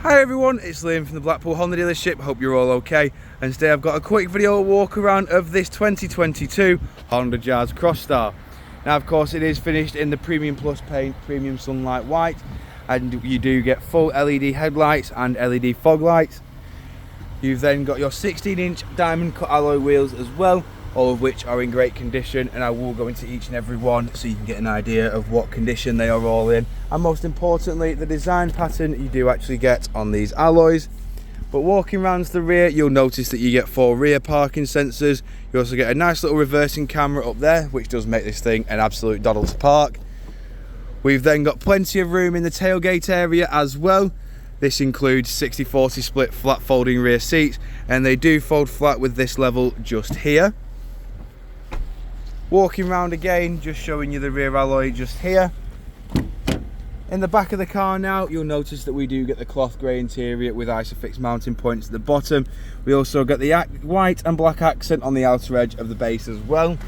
Hi everyone, it's Liam from the Blackpool Honda dealership. Hope you're all okay. And today I've got a quick video walk around of this 2022 Honda Jazz Crosstar. Now of course it is finished in the Premium Plus paint, Premium Sunlight White, and you do get full LED headlights and LED fog lights. You've then got your 16-inch diamond cut alloy wheels as well, all of which are in great condition, and I will go into each and every one so you can get an idea of what condition they are all in, and most importantly the design pattern you do actually get on these alloys. But walking around to the rear, you'll notice that you get 4 rear parking sensors. You also get a nice little reversing camera up there, which does make this thing an absolute doddle to park. We've then got plenty of room in the tailgate area as well. This includes 60/40 split flat folding rear seats, and they do fold flat with this level just here. Walking around again, just showing you the rear alloy just here. In the back of the car now, you'll notice that we do get the cloth grey interior with Isofix mounting points at the bottom. We also get the white and black accent on the outer edge of the base as well.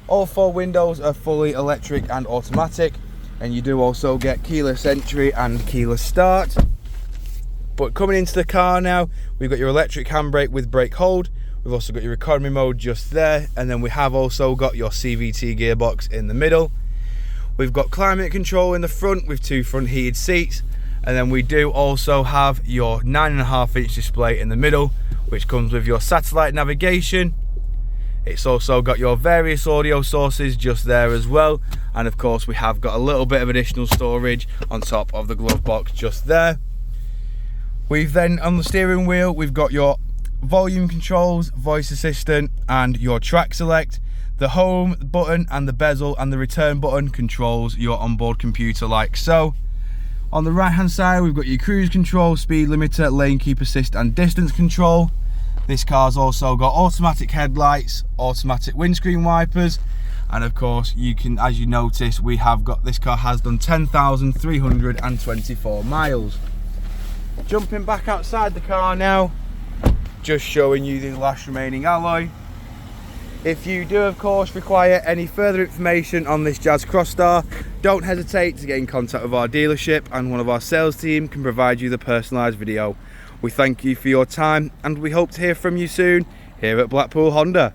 All 4 windows are fully electric and automatic, and you do also get keyless entry and keyless start. But coming into the car now, we've got your electric handbrake with brake hold. We've also got your economy mode just there, and then we have also got your CVT gearbox in the middle. We've got climate control in the front with 2 front heated seats, and then we do also have your 9.5-inch display in the middle, which comes with your satellite navigation. It's also got your various audio sources just there as well, and of course we have got a little bit of additional storage on top of the glove box just there. We've then on the steering wheel, we've got your volume controls, voice assistant, and your track select. The home button and the bezel and the return button controls your onboard computer like so. On the right hand side, we've got your cruise control, speed limiter, lane keep assist, and distance control. This car's also got automatic headlights, automatic windscreen wipers, and of course you can, as you notice, we have got, this car has done 10,324 miles. Jumping back outside the car now, just showing you the last remaining alloy. If you do of course require any further information on this Jazz Crosstar, don't hesitate to get in contact with our dealership, and one of our sales team can provide you the personalised video. We thank you for your time, and we hope to hear from you soon here at Blackpool Honda.